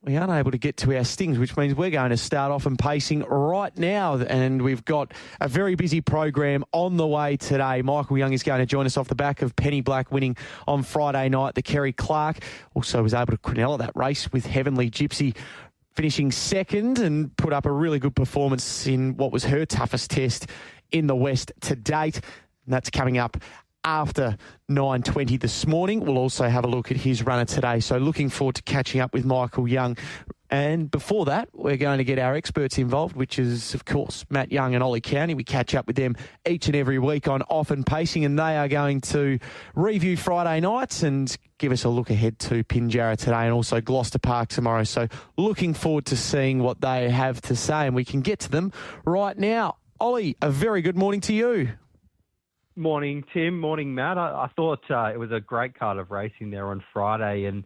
we aren't able to get to our stings, which means we're going to start off and pacing right now. And we've got a very busy program on the way today. Michael Young is going to join us off the back of Penny Black winning on Friday night, the Kerry Clark. Also was able to quinella that race with Heavenly Gypsy, finishing second and put up a really good performance in what was her toughest test in the West to date. And that's coming up after 9:20 this morning. We'll also have a look at his runner today. So looking forward to catching up with Michael Young. And before that, we're going to get our experts involved, which is, of course, Matt Young and Ollie Cownie. We catch up with them each and every week on Off and Pacing, and they are going to review Friday nights and give us a look ahead to Pinjarra today and also Gloucester Park tomorrow. So looking forward to seeing what they have to say, and we can get to them right now. Ollie, a very good morning to you. Morning, Tim. Morning, Matt. I thought it was a great card of racing there on Friday, and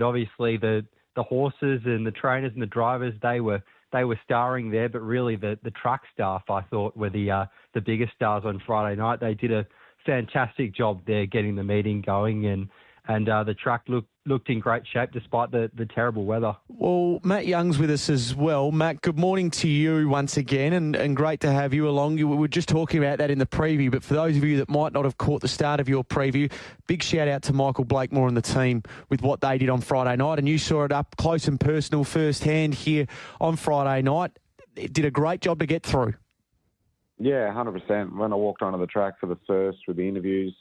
obviously the horses and the trainers and the drivers, they were starring there, but really the truck staff, I thought, were the biggest stars on Friday night. They did a fantastic job there getting the meeting going, and the track looked in great shape despite the terrible weather. Well, Matt Young's with us as well. Matt, good morning to you once again, and great to have you along. We were just talking about that in the preview, but for those of you that might not have caught the start of your preview, big shout out to Michael Blakemore and the team with what they did on Friday night, and you saw it up close and personal firsthand here on Friday night. It did a great job to get through. Yeah, 100%. When I walked onto the track for the first with the interviews,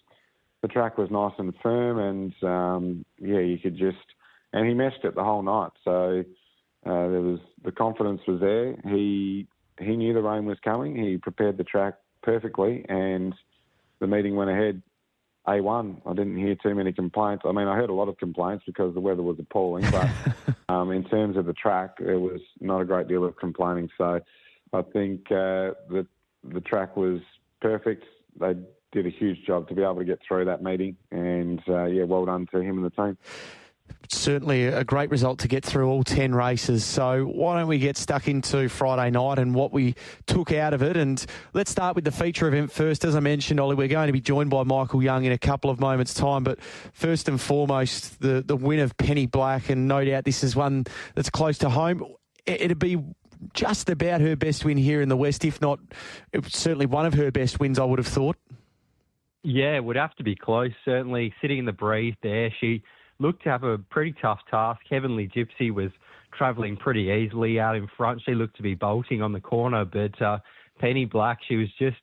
the track was nice and firm, and you could just, and he meshed it the whole night. So the confidence was there. He knew the rain was coming. He prepared the track perfectly, and the meeting went ahead A1. I didn't hear too many complaints. I mean, I heard a lot of complaints because the weather was appalling, but in terms of the track, there was not a great deal of complaining. So I think the track was perfect. They did a huge job to be able to get through that meeting, and well done to him and the team. Certainly a great result to get through all 10 races. So why don't we get stuck into Friday night and what we took out of it? And let's start with the feature event first. As I mentioned, Ollie, we're going to be joined by Michael Young in a couple of moments' time. But first and foremost, the win of Penny Black, and no doubt this is one that's close to home. It'd be just about her best win here in the West, if not certainly one of her best wins, I would have thought. Yeah, it would have to be close. Certainly sitting in the breeze there, she looked to have a pretty tough task. Heavenly Gypsy was travelling pretty easily out in front. She looked to be bolting on the corner, but Penny Black, she was just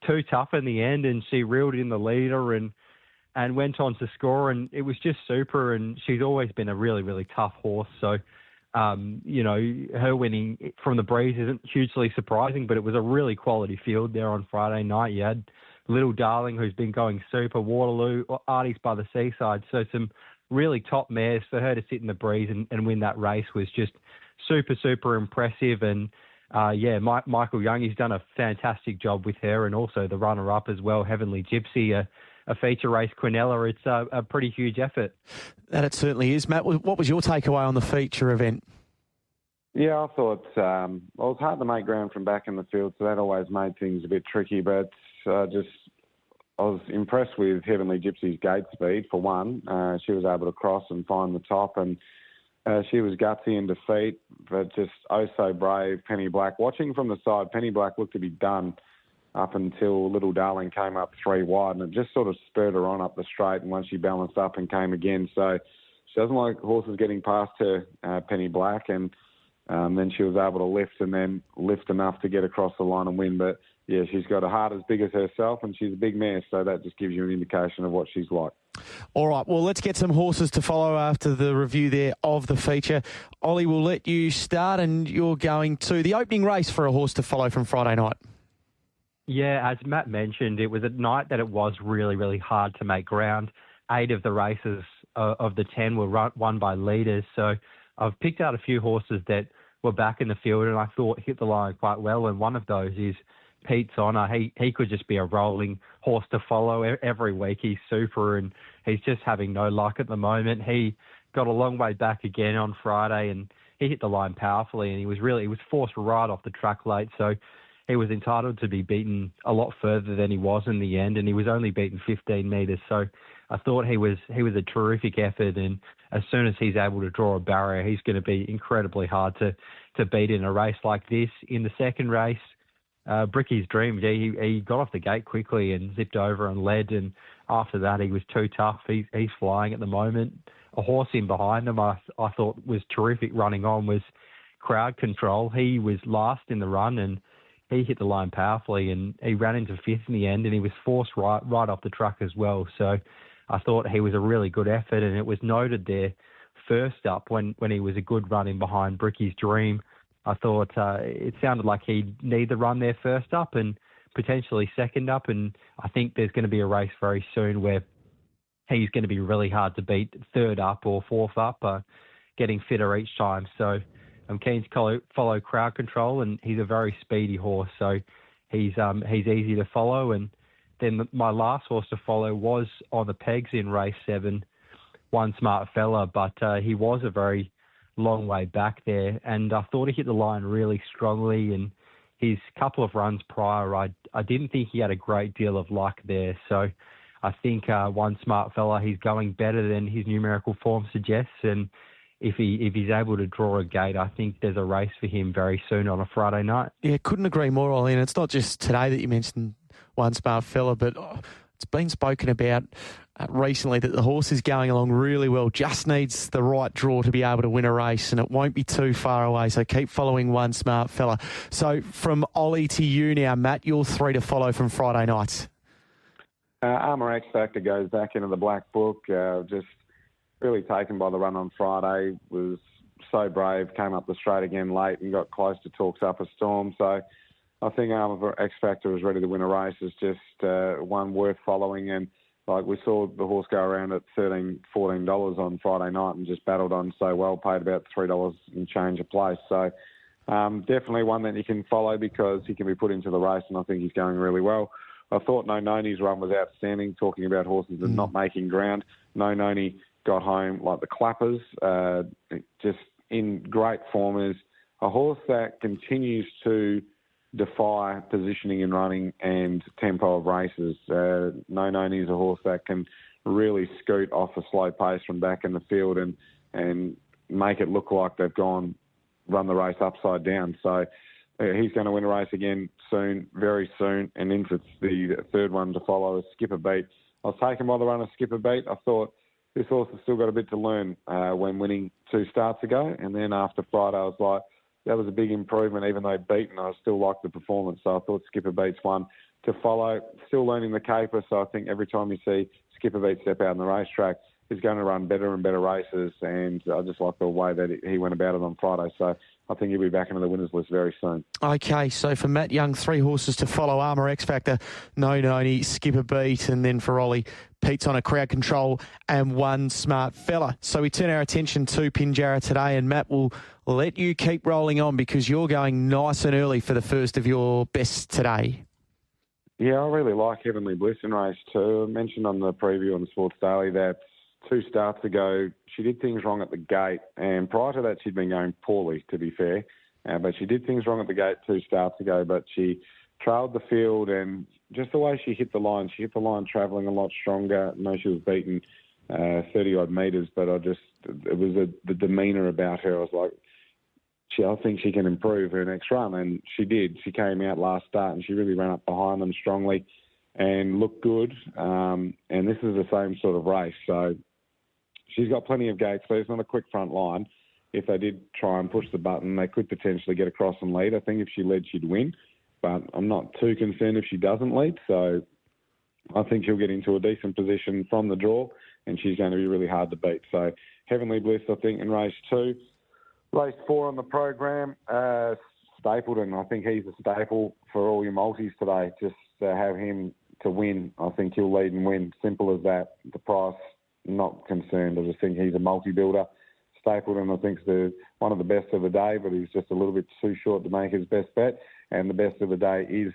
too tough in the end, and she reeled in the leader and went on to score, and it was just super, and she's always been a really, really tough horse. So, her winning from the breeze isn't hugely surprising, but it was a really quality field there on Friday night. You had Little Darling, who's been going super, Waterloo, Arties by the Seaside. So some really top mares. For her to sit in the breeze and win that race was just super, super impressive. And, Michael Young, he's done a fantastic job with her, and also the runner-up as well, Heavenly Gypsy, a feature race quinella. It's a pretty huge effort. That it certainly is. Matt, what was your takeaway on the feature event? Yeah, I thought it was hard to make ground from back in the field, so that always made things a bit tricky, but I was impressed with Heavenly Gypsy's gate speed, for one. She was able to cross and find the top, and she was gutsy in defeat, but just so brave, Penny Black. Watching from the side, Penny Black looked to be done up until Little Darling came up 3 wide, and it just sort of spurred her on up the straight, and once she balanced up and came again. So she doesn't like horses getting past her, Penny Black, and then she was able to lift and then lift enough to get across the line and win. But yeah, she's got a heart as big as herself, and she's a big mare, so that just gives you an indication of what she's like. All right, well, let's get some horses to follow after the review there of the feature. Ollie, we'll let you start, and you're going to the opening race for a horse to follow from Friday night. Yeah, as Matt mentioned, it was a night that it was really, really hard to make ground. 8 of the races of the 10 were won by leaders, so I've picked out a few horses that were back in the field and I thought hit the line quite well, and one of those is Pete's Honour. He could just be a rolling horse to follow every week. He's super, and he's just having no luck at the moment. He got a long way back again on Friday, and he hit the line powerfully, and he was forced right off the track late, so he was entitled to be beaten a lot further than he was in the end, and he was only beaten 15 metres. So I thought he was a terrific effort, and as soon as he's able to draw a barrier, he's going to be incredibly hard to beat in a race like this. In the second race, Bricky's Dream, he got off the gate quickly and zipped over and led, and after that he was too tough. He's flying at the moment. A horse in behind him I thought was terrific running on was Crowd Control. He was last in the run and he hit the line powerfully, and he ran into fifth in the end, and he was forced right off the truck as well. So I thought he was a really good effort, and it was noted there first up when he was a good running behind Bricky's Dream. I thought it sounded like he'd need the run there first up and potentially second up, and I think there's going to be a race very soon where he's going to be really hard to beat third up or fourth up, getting fitter each time. So I'm keen to follow Crowd Control, and he's a very speedy horse, so he's easy to follow. And then my last horse to follow was on the pegs in race 7, One Smart Fella, but he was a very long way back there, and I thought he hit the line really strongly. And his couple of runs prior, I didn't think he had a great deal of luck there. So I think One Smart Fella, he's going better than his numerical form suggests, and if he's able to draw a gate, I think there's a race for him very soon on a Friday night. Yeah, couldn't agree more, Ollie. And it's not just today that you mentioned One Smart Fella, but it's been spoken about recently that the horse is going along really well, just needs the right draw to be able to win a race, and it won't be too far away. So keep following One Smart Fella. So from Ollie to you now, Matt, you're 3 to follow from Friday night. Armour X Factor goes back into the black book. Just really taken by the run on Friday. Was so brave, came up the straight again late and got close to Talks Up a Storm. So I think Armour X Factor is ready to win a race. It's just one worth following. And like we saw the horse go around at $13, $14 on Friday night and just battled on so well, paid about $3 and change a place. So definitely one that you can follow because he can be put into the race, and I think he's going really well. I thought No Noni's run was outstanding, talking about horses and not making ground. No Noni got home like the clappers, just in great form. Is a horse that continues to defy positioning and running and tempo of races. No Noni is a horse that can really scoot off a slow pace from back in the field and make it look like they've run the race upside down. So he's going to win a race again soon, very soon, and into the third one to follow is Skipper Beat. I was taken by the runner Skipper Beat. I thought this horse has still got a bit to learn when winning 2 starts ago. And then after Friday, I was like, that was a big improvement. Even though beaten, I still liked the performance. So I thought Skipper Beat's one to follow. Still learning the caper. So I think every time you see Skipper Beat step out on the racetrack, he's going to run better and better races. And I just like the way that he went about it on Friday. So I think he'll be back into the winners list very soon. Okay, so for Matt Young, 3 horses to follow: Armour X Factor, No Noni, Skipper Beat, and then for Ollie, Pete's on a Crowd Control and One Smart Fella. So we turn our attention to Pinjarra today, and Matt will let you keep rolling on because you're going nice and early for the first of your best today. Yeah, I really like Heavenly Bliss in race 2. I mentioned on the preview on the Sports Daily that 2 starts ago, she did things wrong at the gate. And prior to that, she'd been going poorly, to be fair. But she did things wrong at the gate 2 starts ago. But she trailed the field, and just the way she hit the line travelling a lot stronger. I know she was beaten 30-odd metres, but it was the demeanour about her. I was like, I think she can improve her next run. And she did. She came out last start, and she really ran up behind them strongly and looked good. And this is the same sort of race. So she's got plenty of gate speed. It's not a quick front line. If they did try and push the button, they could potentially get across and lead. I think if she led, she'd win. But I'm not too concerned if she doesn't lead. So I think she'll get into a decent position from the draw, and she's going to be really hard to beat. So Heavenly Bliss, I think, in race 2. Race 4 on the program, Stapleton. I think he's a staple for all your multis today. Just have him to win. I think he'll lead and win. Simple as that. The price, not concerned. I just think he's a multi-builder. Stapleton, I think, is one of the best of the day, but he's just a little bit too short to make his best bet. And the best of the day is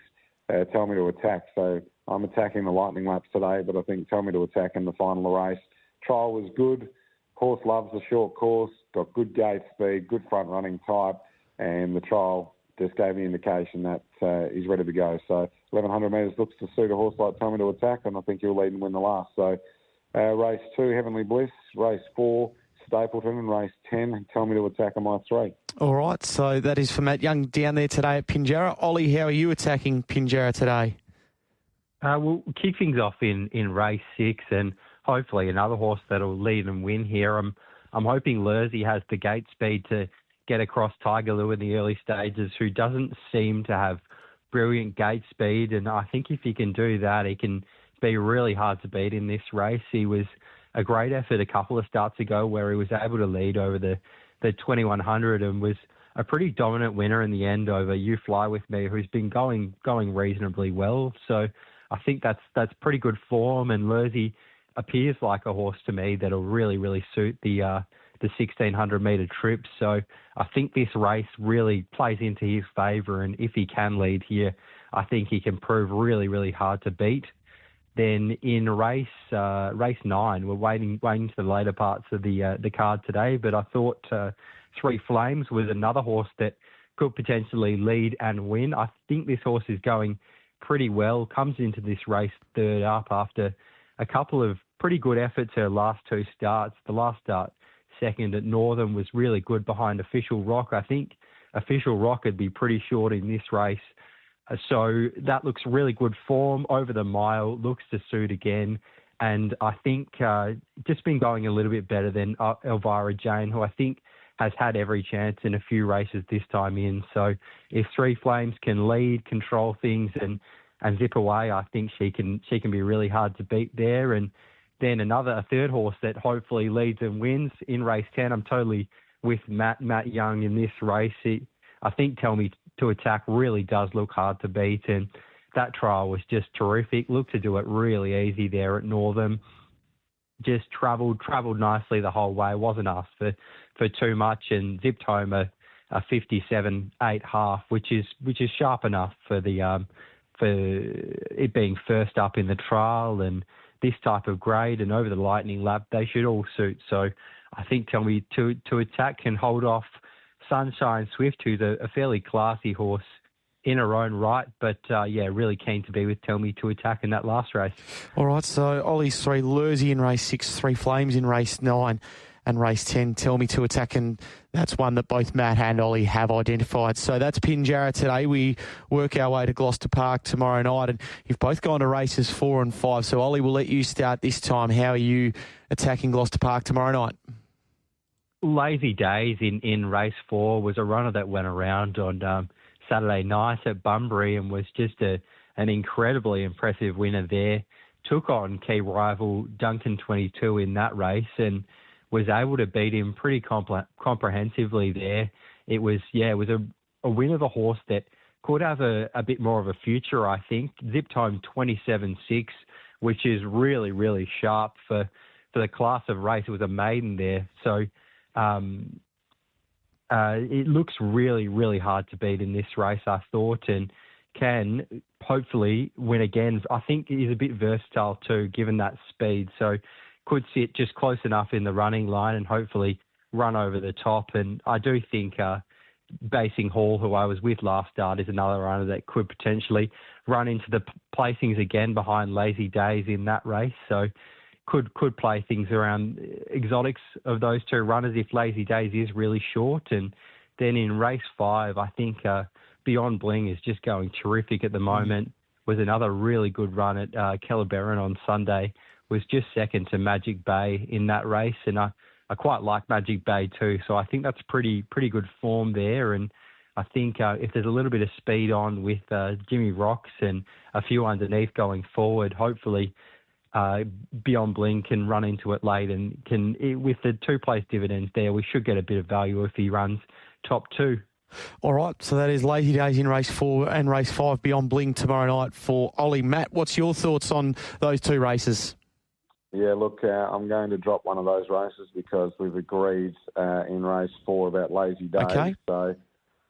Tell Me to Attack. So I'm attacking the lightning laps today, but I think Tell Me to Attack in the final race. Trial was good. Horse loves the short course, got good gate speed, good front running type, and the trial just gave me indication that he's ready to go. So 1,100 metres looks to suit a horse like Tell Me to Attack, and I think he'll lead and win the last. So Race 2, Heavenly Bliss. Race 4, Stapleton. And race 10, Tell Me to Attack on my 3. All right, so that is for Matt Young down there today at Pinjarra. Ollie, how are you attacking Pinjarra today? We'll kick things off in race 6 and hopefully another horse that'll lead and win here. I'm hoping Lurzy has the gate speed to get across Tiger Lou in the early stages, who doesn't seem to have brilliant gate speed. And I think if he can do that, he can be really hard to beat in this race. He was a great effort a couple of starts ago where he was able to lead over the 2100 and was a pretty dominant winner in the end over You Fly With Me, who's been going reasonably well. So I think that's pretty good form, and Lurzy appears like a horse to me that'll really suit the 1600 metre trip. So I think this race really plays into his favour, and if he can lead here, I think he can prove really hard to beat. Then in race 9, we're waiting to the later parts of the card today, but I thought Three Flames was another horse that could potentially lead and win. I think this horse is going pretty well, comes into this race third up after a couple of pretty good efforts her last 2 starts. The last start, second at Northern, was really good behind Official Rock. I think Official Rock would be pretty short in this race. So that looks really good form over the mile, looks to suit again. And I think just been going a little bit better than Elvira Jane, who I think has had every chance in a few races this time in. So if Three Flames can lead, control things and zip away, I think she can be really hard to beat there. And then a third horse that hopefully leads and wins in race 10. I'm totally with Matt Young in this race. I think Tell Me to Attack really does look hard to beat, and that trial was just terrific. Looked to do it really easy there at Northern. Just travelled nicely the whole way. Wasn't asked for too much, and zipped home a 57.8 half, which is sharp enough for it being first up in the trial and this type of grade, and over the Lightning Lap they should all suit. So I think Tell Me to Attack can hold off Sunshine Swift, who's a fairly classy horse in her own right, but really keen to be with Tell Me to Attack in that last race. All right, so Ollie's 3, Lurzy in race 6, Three Flames in race 9, and race 10, Tell Me to Attack, and that's one that both Matt and Ollie have identified. So that's Pinjarra today. We work our way to Gloucester Park tomorrow night, and you've both gone to races 4 and 5. So Ollie, we'll let you start this time. How are you attacking Gloucester Park tomorrow night? Lazy Days in race 4 was a runner that went around on Saturday night at Bunbury and was just an incredibly impressive winner there. Took on key rival Duncan 22 in that race and was able to beat him pretty comprehensively there. It was a win of a horse that could have a bit more of a future, I think. Zipped home 27.6, which is really sharp for the class of race. It was a maiden there. So it looks really hard to beat in this race, I thought, and can hopefully win again. I think he's a bit versatile too, given that speed. So could sit just close enough in the running line and hopefully run over the top. And I do think Basing Hall, who I was with last start, is another runner that could potentially run into the placings again behind Lazy Days in that race. So could play things around exotics of those two runners if Lazy Days is really short. And then in race 5, I think Beyond Bling is just going terrific at the moment. Was another really good run at Kellerberrin on Sunday. Was just second to Magic Bay in that race, and I quite like Magic Bay too. So I think that's pretty good form there. And I think if there's a little bit of speed on with Jimmy Rocks and a few underneath going forward, hopefully Beyond Bling can run into it late and with the 2-place dividends there, we should get a bit of value if he runs top 2. All right, so that is Lazy Days in race 4 and race 5, Beyond Bling tomorrow night for Ollie. Matt, what's your thoughts on those 2 races? Yeah, look, I'm going to drop one of those races because we've agreed in race 4 about Lazy Days. Okay. So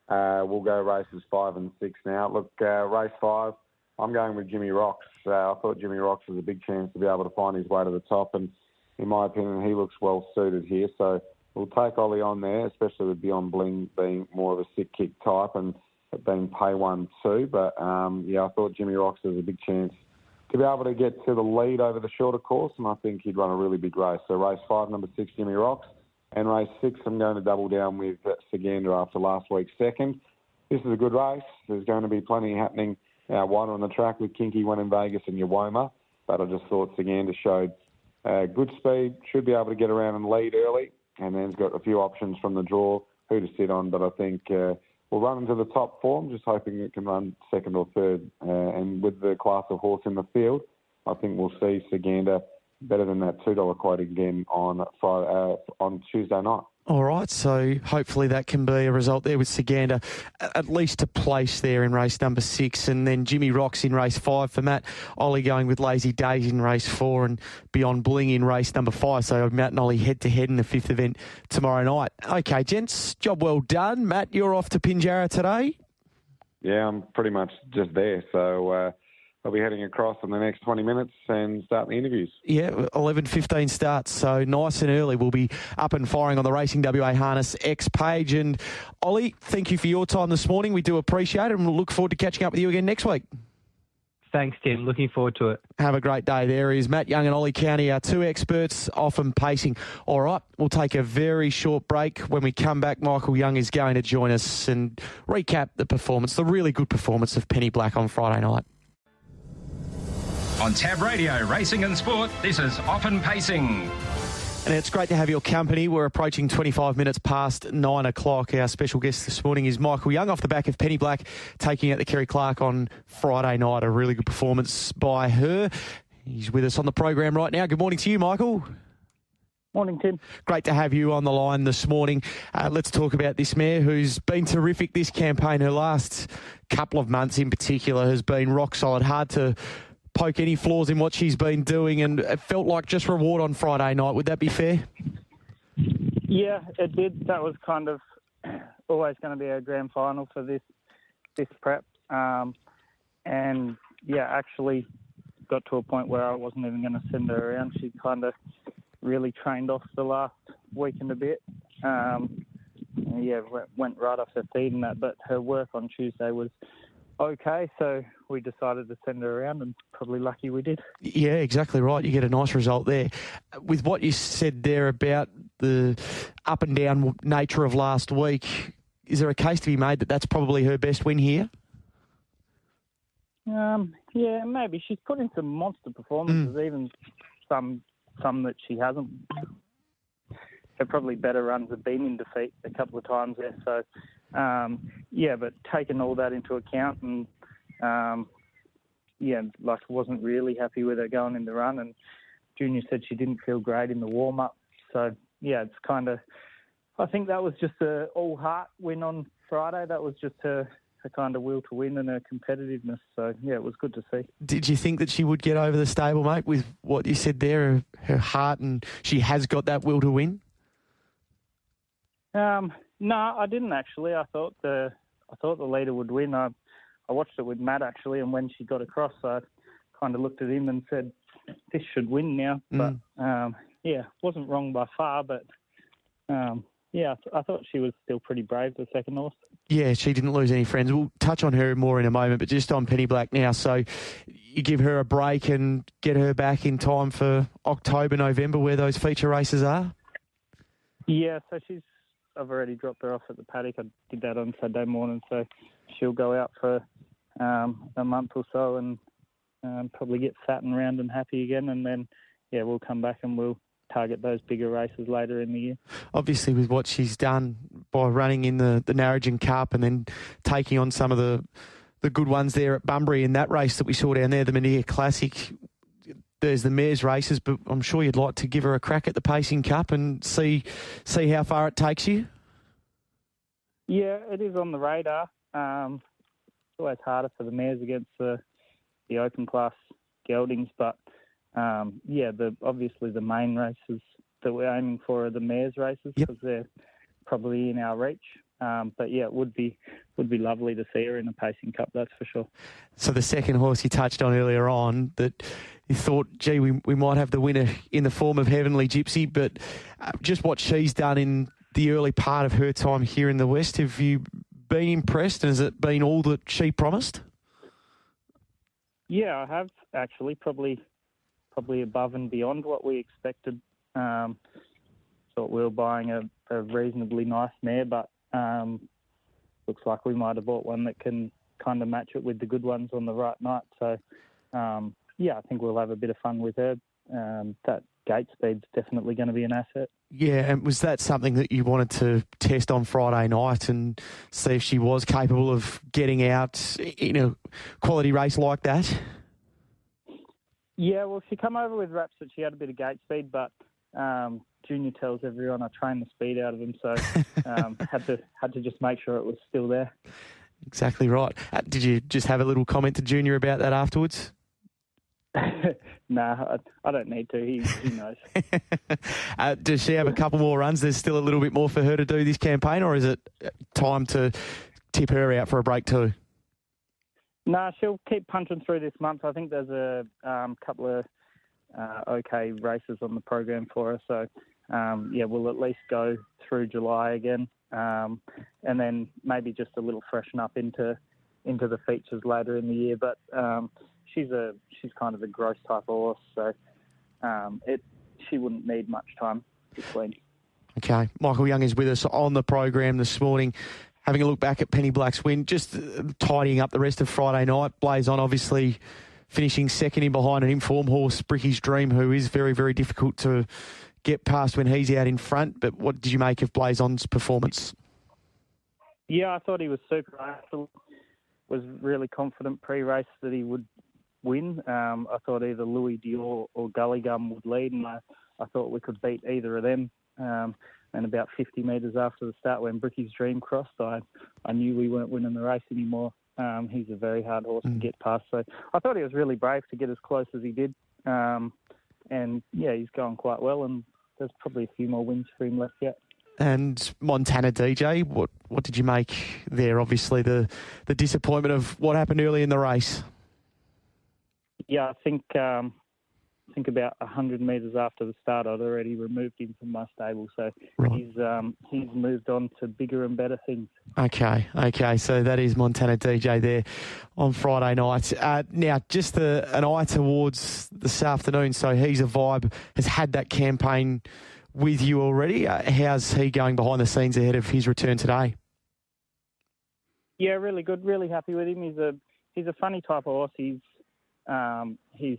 we'll go races 5 and 6 now. Look, race 5, I'm going with Jimmy Rocks. I thought Jimmy Rocks was a big chance to be able to find his way to the top, and in my opinion, he looks well suited here. So we'll take Ollie on there, especially with Beyond Bling being more of a sick kick type and being pay 1 too. But I thought Jimmy Rocks has a big chance to be able to get to the lead over the shorter course, and I think he'd run a really big race. So race 5, number 6, Gimme Rocks, and race 6, I'm going to double down with Saganda after last week's second. This is a good race. There's going to be plenty happening wider on the track with Kinky, One in Vegas and Uwoma, but I just thought Saganda showed good speed, should be able to get around and lead early, and then he's got a few options from the draw, who to sit on, but I think we'll run into the top 4. I'm just hoping it can run second or third, and with the class of horse in the field, I think we'll see Saganda better than that $2 quote again on Tuesday night. All right, so hopefully that can be a result there with Saganda, at least to place there in race number 6, and then Gimme Rocks in race 5 for Matt. Ollie going with Lazy Days in race 4 and Beyond Bling in race number 5. So Matt and Ollie head-to-head in the 5th event tomorrow night. Okay, gents, job well done. Matt, you're off to Pinjarra today? Yeah, I'm pretty much just there, so I'll be heading across in the next 20 minutes and start the interviews. Yeah, 11:15 starts, so nice and early. We'll be up and firing on the Racing WA Harness X page. And Ollie, thank you for your time this morning. We do appreciate it, and we'll look forward to catching up with you again next week. Thanks, Tim. Looking forward to it. Have a great day. There is Matt Young and Ollie Cownie, our 2 experts, off and pacing. All right, we'll take a very short break. When we come back, Michael Young is going to join us and recap the performance, the really good performance of Penny Black on Friday night. On Tab Radio, Racing and Sport, this is Often Pacing. And it's great to have your company. We're approaching 25 minutes past 9 o'clock. Our special guest this morning is Michael Young off the back of Penny Black, taking out the Kerry Clark on Friday night. A really good performance by her. He's with us on the program right now. Good morning to you, Michael. Morning, Tim. Great to have you on the line this morning. Let's talk about this mare who's been terrific this campaign. Her last couple of months in particular has been rock solid. Hard to poke any flaws in what she's been doing, and it felt like just reward on Friday night. Would that be fair? Yeah, it did. That was kind of always going to be a grand final for this prep. And, yeah, actually got to a point where I wasn't even going to send her around. She kind of really trained off the last week and a bit. Went right off her feet and that, but her work on Tuesday was okay, so we decided to send her around, and probably lucky we did. Yeah, exactly right. You get a nice result there. With what you said there about the up and down nature of last week, is there a case to be made that that's probably her best win here? Yeah, maybe. She's put in some monster performances, even some that she hasn't. Her probably better runs have been in defeat a couple of times there, so but taking all that into account and, wasn't really happy with her going in the run, and Junior said she didn't feel great in the warm-up. So, yeah, it's kind of, I think that was just a all-heart win on Friday. That was just her kind of will to win and her competitiveness. So, yeah, it was good to see. Did you think that she would get over the stable, mate, with what you said there, her heart, and she has got that will to win? No, I didn't actually. I thought the leader would win. I watched it with Matt actually, and when she got across, I kind of looked at him and said, "This should win now." But wasn't wrong by far. But I thought she was still pretty brave, the second horse. Yeah, she didn't lose any friends. We'll touch on her more in a moment, but just on Penny Black now. So you give her a break and get her back in time for October, November, where those feature races are? Yeah, so I've already dropped her off at the paddock. I did that on Saturday morning, so she'll go out for a month or so and probably get fat and round and happy again, and then, we'll come back and we'll target those bigger races later in the year. Obviously, with what she's done by running in the Narrogin Cup and then taking on some of the good ones there at Bunbury in that race that we saw down there, the Mania Classic, there's the mares races, but I'm sure you'd like to give her a crack at the Pacing Cup and see how far it takes you. Yeah, it is on the radar. It's always harder for the mares against the open class geldings, but obviously the main races that we're aiming for are the mares races because they're probably in our reach. It would be lovely to see her in a Pacing Cup, that's for sure. So the second horse you touched on earlier on, that you thought, gee, we might have the winner in the form of Heavenly Gypsy, but just what she's done in the early part of her time here in the West, have you been impressed, and has it been all that she promised? Yeah, I have actually, probably above and beyond what we expected. Thought we were buying a reasonably nice mare, but looks like we might have bought one that can kind of match it with the good ones on the right night. So, I think we'll have a bit of fun with her. That gate speed's definitely going to be an asset. Yeah, and was that something that you wanted to test on Friday night and see if she was capable of getting out in a quality race like that? Yeah, well, she come over with raps that she had a bit of gate speed, but Junior tells everyone I trained the speed out of him, so had to just make sure it was still there. Exactly right. Did you just have a little comment to Junior about that afterwards? Nah, I don't need to. He knows. Does she have a couple more runs? There's still a little bit more for her to do this campaign, or is it time to tip her out for a break too? Nah, she'll keep punching through this month. I think there's a couple of okay races on the program for her. So, we'll at least go through July again, and then maybe just a little freshen up into the features later in the year. But she's kind of a gross type of horse, so she wouldn't need much time between. Okay, Michael Young is with us on the program this morning, having a look back at Penny Black's win, just tidying up the rest of Friday night. Blaze on, obviously finishing second in behind an informed horse, Bricky's Dream, who is very, very difficult to get past when he's out in front. But what did you make of Blaze on's performance? Yeah, I thought he was super. I was really confident pre-race that he would win. I thought either Louis Dior or Gully Gum would lead, and I thought we could beat either of them. And about 50 metres after the start, when Bricky's Dream crossed, I knew we weren't winning the race anymore. He's a very hard horse to get past. So I thought he was really brave to get as close as he did. He's going quite well, and there's probably a few more wins for him left yet. And Montana DJ, what did you make there? Obviously, the disappointment of what happened early in the race. Yeah, I think about 100 metres after the start, I'd already removed him from my stable. So right. He's moved on to bigger and better things. Okay. So that is Montana DJ there on Friday night. Now, just an eye towards this afternoon. So He's a Vibe has had that campaign with you already. How's he going behind the scenes ahead of his return today? Yeah, really good. Really happy with him. He's a funny type of horse. He's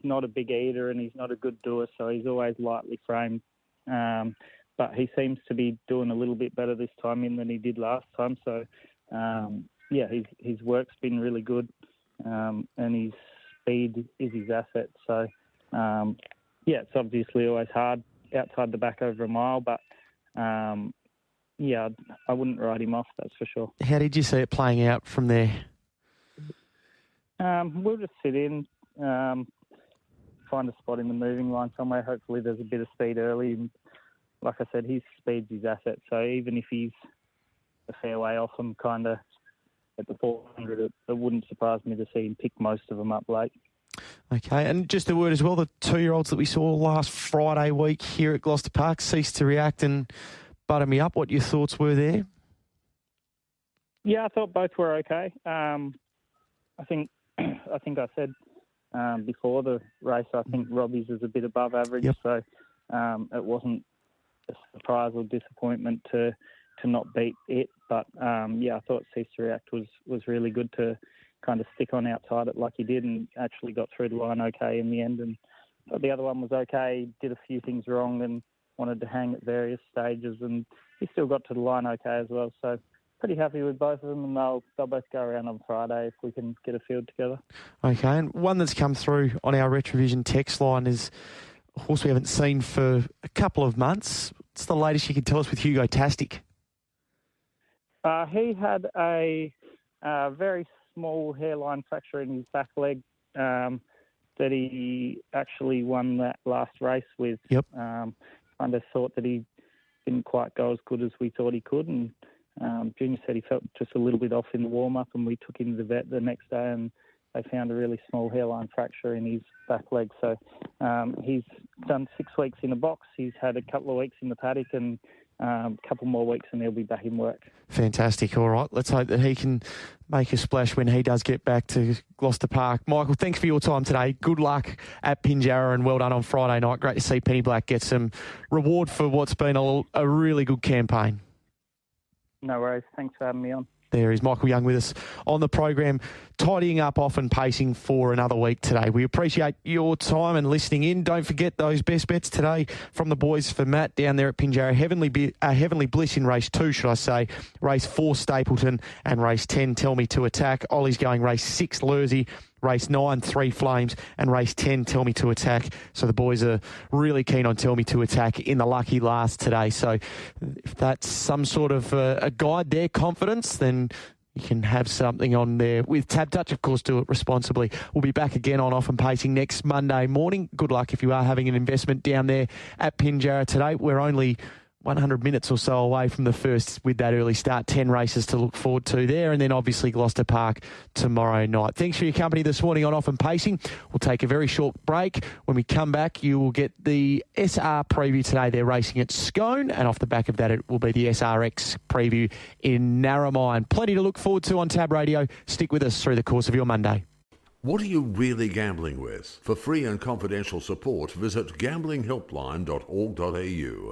not a big eater and he's not a good doer, so he's always lightly framed. But he seems to be doing a little bit better this time in than he did last time. So, his work's been really good, and his speed is his asset. So, it's obviously always hard outside the back over a mile, but I wouldn't write him off, that's for sure. How did you see it playing out from there? We'll just sit in, find a spot in the moving line somewhere. Hopefully there's a bit of speed early. And like I said, his speed's his asset. So even if he's a fair way off him kind of at the 400, it wouldn't surprise me to see him pick most of them up late. Okay, and just a word as well, the 2-year-olds that we saw last Friday week here at Gloucester Park ceased to react and butter me up. What your thoughts were there? Yeah, I thought both were okay. I think I said before the race, I think Robbie's is a bit above average, so it wasn't a surprise or disappointment to not beat it. But I thought Cease to React was really good to kind of stick on outside it like he did, and actually got through the line okay in the end. And the other one was okay, did a few things wrong and wanted to hang at various stages, and he still got to the line okay as well. So pretty happy with both of them, and they'll both go around on Friday if we can get a field together. Okay, and one that's come through on our Retrovision text line is a horse we haven't seen for a couple of months. What's the latest you can tell us with Hugo Tastic? He had a very small hairline fracture in his back leg that he actually won that last race with. Yep. Kind of thought that he didn't quite go as good as we thought he could, and Junior said he felt just a little bit off in the warm-up, and we took him to the vet the next day and they found a really small hairline fracture in his back leg. So he's done 6 weeks in the box. He's had a couple of weeks in the paddock, and a couple more weeks and he'll be back in work. Fantastic. All right. Let's hope that he can make a splash when he does get back to Gloucester Park. Michael, thanks for your time today. Good luck at Pinjarra and well done on Friday night. Great to see Penny Black get some reward for what's been a really good campaign. No worries. Thanks for having me on. There is Michael Young with us on the program, tidying up off and pacing for another week today. We appreciate your time and listening in. Don't forget those best bets today from the boys for Matt down there at Pinjarra. Heavenly Bliss in race 2, should I say. Race 4, Stapleton, and race 10, Tell Me to Attack. Ollie's going race 6, Lursey. Race 9, 3 Flames, and race 10, Tell Me to Attack. So the boys are really keen on Tell Me to Attack in the lucky last today. So if that's some sort of a guide there, confidence, then you can have something on there. With Tab Touch, of course, do it responsibly. We'll be back again on Off and Pacing next Monday morning. Good luck if you are having an investment down there at Pinjarra today. We're only 100 minutes or so away from the first with that early start. 10 races to look forward to there, and then obviously Gloucester Park tomorrow night. Thanks for your company this morning on Off and Pacing. We'll take a very short break. When we come back, you will get the SR preview today. They're racing at Scone, and off the back of that, it will be the SRX preview in Narromine. Plenty to look forward to on Tab Radio. Stick with us through the course of your Monday. What are you really gambling with? For free and confidential support, visit gamblinghelpline.org.au.